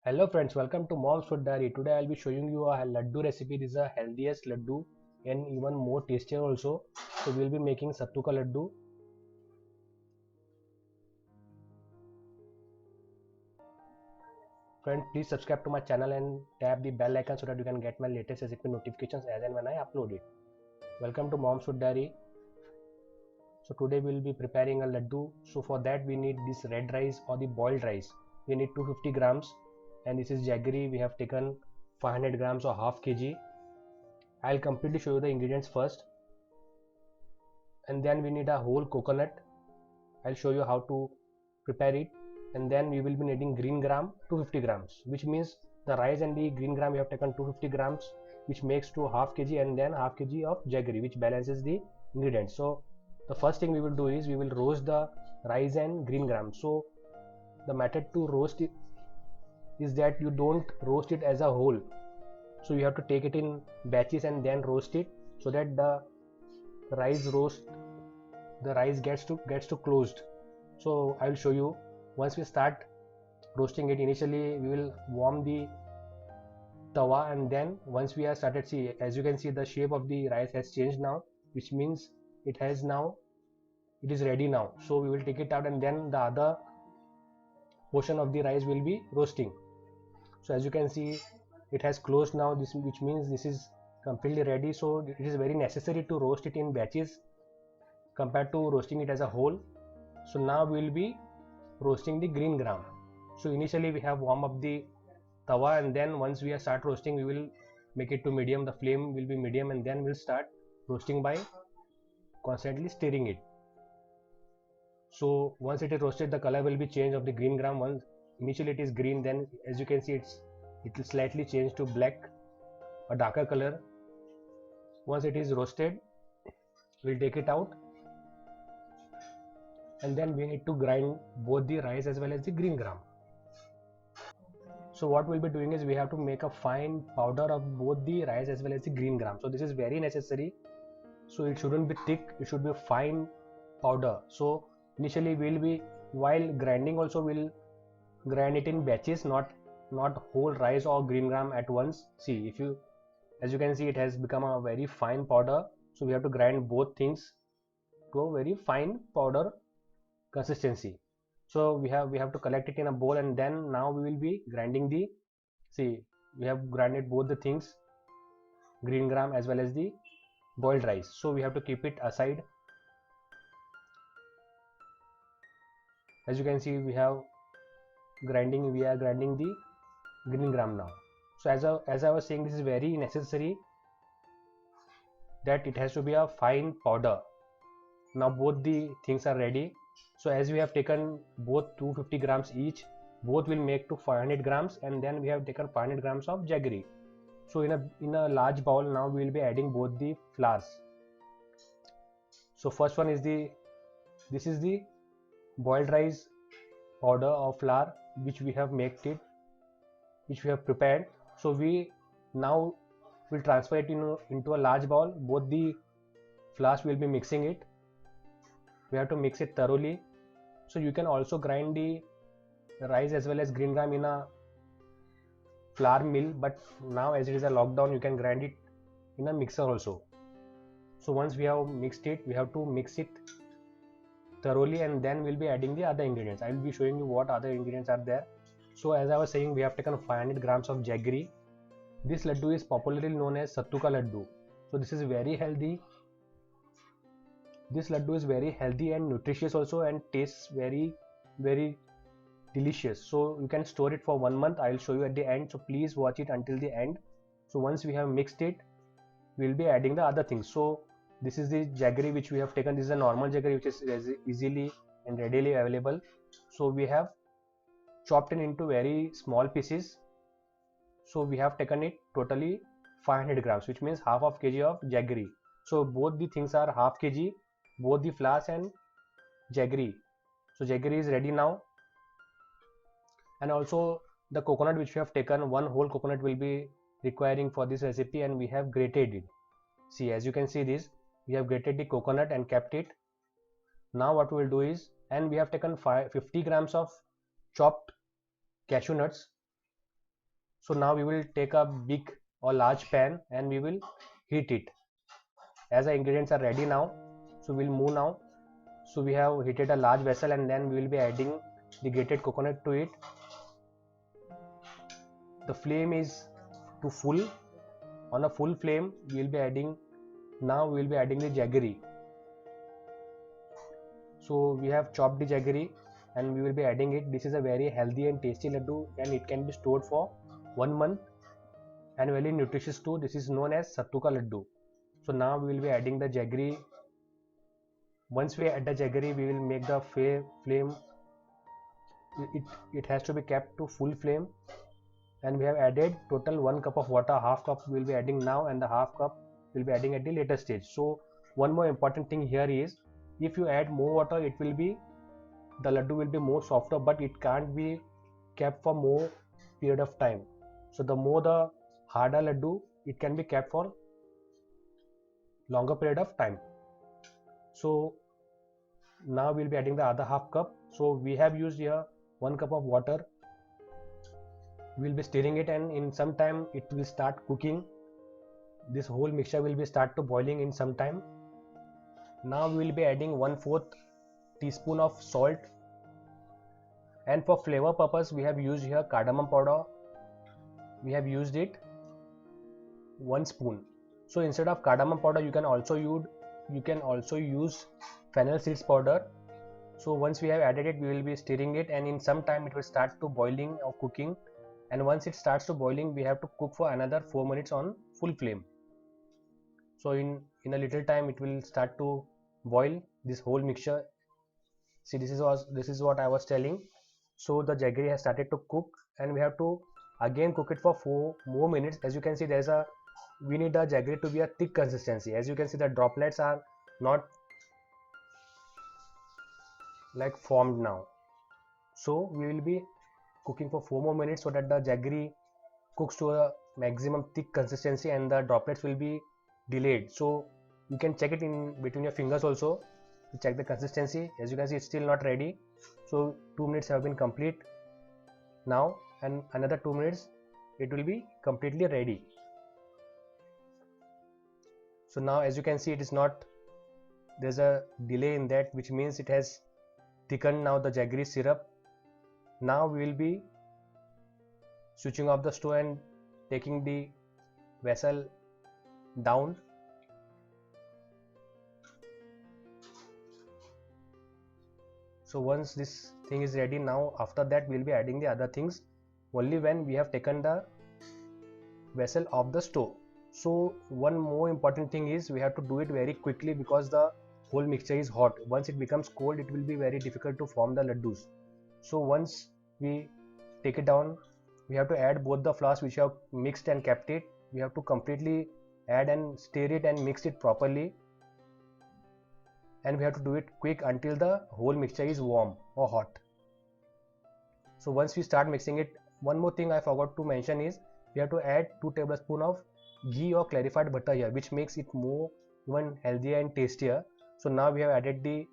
Hello friends, welcome to Mom's Food Diary. Today I'll be showing you a laddu recipe. This is the healthiest laddu and even more tastier also. So we'll be making sattu ka laddu. Friend, please subscribe to my channel and tap the bell icon so that you can get my latest recipe notifications as and when I upload it. Welcome to Mom's Food Diary. So today we'll be preparing a laddu. So for that we need this red rice or the boiled rice. We need 250 grams and this is jaggery. We have taken 500 grams or half kg. I'll completely show you the ingredients first. And then we need a whole coconut. I'll show you how to prepare it. And then we will be needing green gram 250 grams, which means the rice and the green gram we have taken 250 grams, which makes to half kg, and then half kg of jaggery, which balances the ingredients. So the first thing we will do is we will roast the rice and green gram. So the method to roast it is that you don't roast it as a whole. So you have to take it in batches and then roast it so that the rice gets to closed. So I will show you. Once we start roasting it, initially we will warm the tawa, and then once we have started, see, as you can see, the shape of the rice has changed now, which means it is ready now. So we will take it out and then the other portion of the rice will be roasting. So as you can see, it has closed now, this which means this is completely ready. So it is very necessary to roast it in batches compared to roasting it as a whole. So now we will be roasting the green gram. So initially we have warm up the tawa, and then once we start roasting, we will make it to medium. The flame will be medium, and then we'll start roasting by constantly stirring it. So once it is roasted, the color will be changed of the green gram. Once initially it is green, then as you can see it will slightly change to black, a darker color. Once it is roasted, we'll take it out, and then we need to grind both the rice as well as the green gram. So what we'll be doing is we have to make a fine powder of both the rice as well as the green gram. So this is very necessary. So it shouldn't be thick, it should be a fine powder. So initially while grinding also we'll grind it in batches, not whole rice or green gram at once. See, as you can see, it has become a very fine powder. So we have to grind both things to a very fine powder consistency. So we have to collect it in a bowl, and then now we will be grinding we have grinded both the things, green gram as well as the boiled rice. So we have to keep it aside. As you can see, we are grinding the green gram now. So as I was saying, this is very necessary that it has to be a fine powder. Now both the things are ready. So as we have taken both 250 grams each, both will make to 500 grams, and then we have taken 500 grams of jaggery. So in a large bowl, now we will be adding both the flours. So first one is this is the boiled rice powder or flour which we have prepared. So we now will transfer it into a large bowl. Both the flours will be mixing it. We have to mix it thoroughly. So you can also grind the rice as well as green gram in a flour mill, but now as it is a lockdown, you can grind it in a mixer also. So once we have mixed it, we have to mix it thoroughly, and then we'll be adding the other ingredients. I will be showing you what other ingredients are there. So as I was saying, we have taken 500 grams of jaggery. This laddu is popularly known as sattu ka laddu. So this is very healthy. This laddu is very healthy and nutritious also, and tastes very delicious. So you can store it for 1 month. I will show you at the end, so please watch it until the end. So once we have mixed it, we will be adding the other things. So this is the jaggery which we have taken. This is a normal jaggery which is easily and readily available. So we have chopped it into very small pieces. So we have taken it totally 500 grams, which means half of kg of jaggery. So both the things are half kg, both the flours and jaggery. So jaggery is ready now, and also the coconut which we have taken, one whole coconut will be requiring for this recipe, and we have grated it. See, as you can see this, we have grated the coconut and kept it. Now what we will do is, and we have taken 50 grams of chopped cashew nuts. So now we will take a big or large pan and we will heat it. As the ingredients are ready now, so we'll move now. So we have heated a large vessel and then we will be adding the grated coconut to it. The flame is to full. On a full flame we will be adding, now we will be adding the jaggery. So we have chopped the jaggery and we will be adding it. This is a very healthy and tasty laddu and it can be stored for 1 month and very nutritious too. This is known as sattu ka laddu. So now we will be adding the jaggery. Once we add the jaggery, we will make the flame, it has to be kept to full flame, and we have added total 1 cup of water. Half cup we will be adding now and the half cup we will be adding at the later stage. So one more important thing here is, if you add more water, it will be, the laddu will be more softer, but it can't be kept for more period of time. So the more the harder laddu, it can be kept for longer period of time. So now we'll be adding the other half cup. So we have used here 1 cup of water. We'll be stirring it and in some time it will start cooking. This whole mixture will be start to boiling in some time. Now we will be adding 1/4 teaspoon of salt, and for flavor purpose we have used here cardamom powder. We have used it 1 spoon. So instead of cardamom powder you can also use fennel seeds powder. So once we have added it, we will be stirring it and in some time it will start to boiling or cooking, and once it starts to boiling we have to cook for another 4 minutes on full flame. So in a little time it will start to boil this whole mixture. See, this is what I was telling. So the jaggery has started to cook and we have to again cook it for 4 more minutes. As you can see, we need the jaggery to be a thick consistency. As you can see, the droplets are not like formed now. So we will be cooking for 4 more minutes so that the jaggery cooks to a maximum thick consistency and the droplets will be delayed. So you can check it in between your fingers also to check the consistency. As you can see, it's still not ready. So 2 minutes have been complete now, and another 2 minutes it will be completely ready. So now as you can see, it is not, there's a delay in that, which means it has thickened now the jaggery syrup. Now we will be switching off the stove and taking the vessel down. So once this thing is ready, now after that we will be adding the other things only when we have taken the vessel off the stove. So one more important thing is, we have to do it very quickly because the whole mixture is hot. Once it becomes cold, it will be very difficult to form the laddus. So once we take it down, we have to add both the flours which we have mixed and kept it. We have to completely add and stir it and mix it properly, and we have to do it quick until the whole mixture is warm or hot. So once we start mixing it, one more thing I forgot to mention is, we have to add 2 tablespoons of ghee or clarified butter here, which makes it more even healthier and tastier. So now we have added the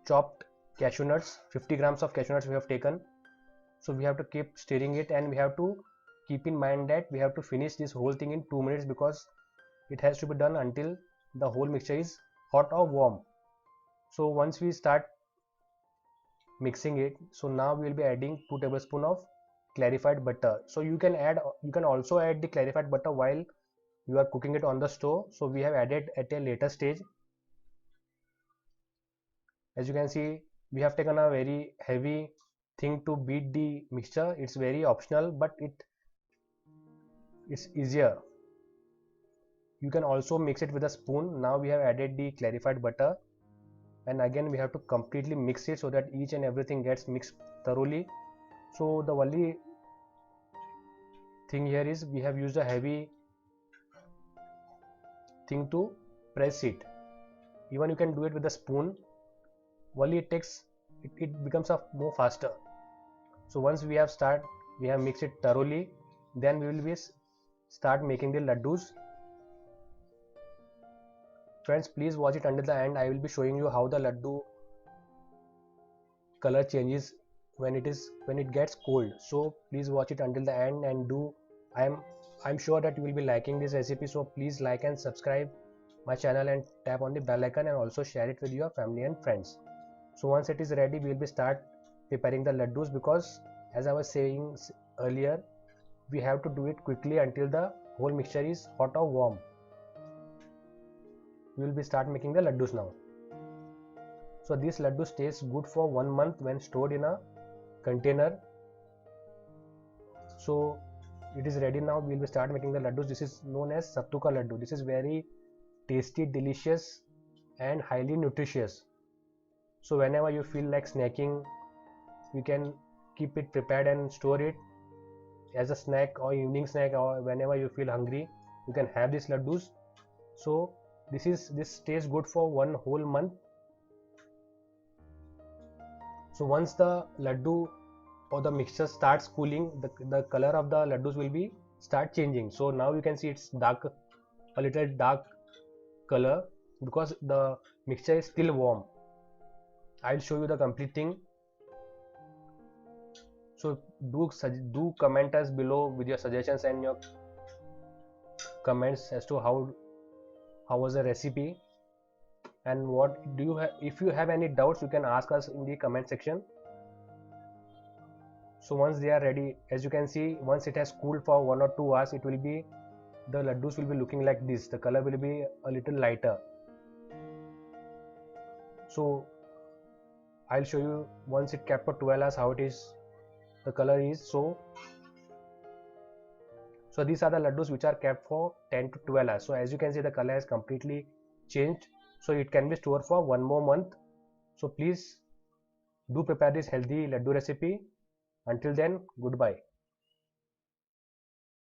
chopped cashew nuts. 50 grams of cashew nuts we have taken. So we have to keep stirring it, and we have to keep in mind that we have to finish this whole thing in 2 minutes because it has to be done until the whole mixture is hot or warm. So once we start mixing it, so now we will be adding 2 tablespoons of clarified butter. So you can also add the clarified butter while you are cooking it on the stove. So we have added at a later stage. As you can see, we have taken a very heavy thing to beat the mixture. It's very optional, but it's easier. You can also mix it with a spoon. Now we have added the clarified butter, and again we have to completely mix it so that each and everything gets mixed thoroughly. So the only thing here is, we have used a heavy thing to press it. Even you can do it with a spoon, only it becomes more faster. So once we have mixed it thoroughly, then we will be start making the laddus. Friends, please watch it until the end. I will be showing you how the laddu color changes when it gets cold. So please watch it until the end and do I'm sure that you will be liking this recipe, so please like and subscribe my channel and tap on the bell icon, and also share it with your family and friends. So once it is ready, we will be start preparing the laddus, because as I was saying earlier, we have to do it quickly until the whole mixture is hot or warm. We will be start making the laddus now. So this laddu stays good for 1 month when stored in a container. So it is ready now. We will be start making the laddus. This is known as sattu ka laddu. This is very tasty, delicious and highly nutritious. So whenever you feel like snacking, you can keep it prepared and store it as a snack or evening snack, or whenever you feel hungry, you can have these laddus. So this stays good for 1 whole month. So once the laddu or the mixture starts cooling, the color of the laddus will be start changing. So now you can see it's dark, a little dark color, because the mixture is still warm. I'll show you the complete thing. So do comment us below with your suggestions and your comments as to how was the recipe, and what do you have. If you have any doubts, you can ask us in the comment section. So once they are ready, as you can see, once it has cooled for 1 or 2 hours, it will be, the laddus will be looking like this. The color will be a little lighter. So I'll show you once it kept for 12 hours how it is, the color is. So these are the laddus which are kept for 10 to 12 hours. So as you can see, the color has completely changed. So it can be stored for 1 more month. So please do prepare this healthy laddu recipe. Until then, goodbye.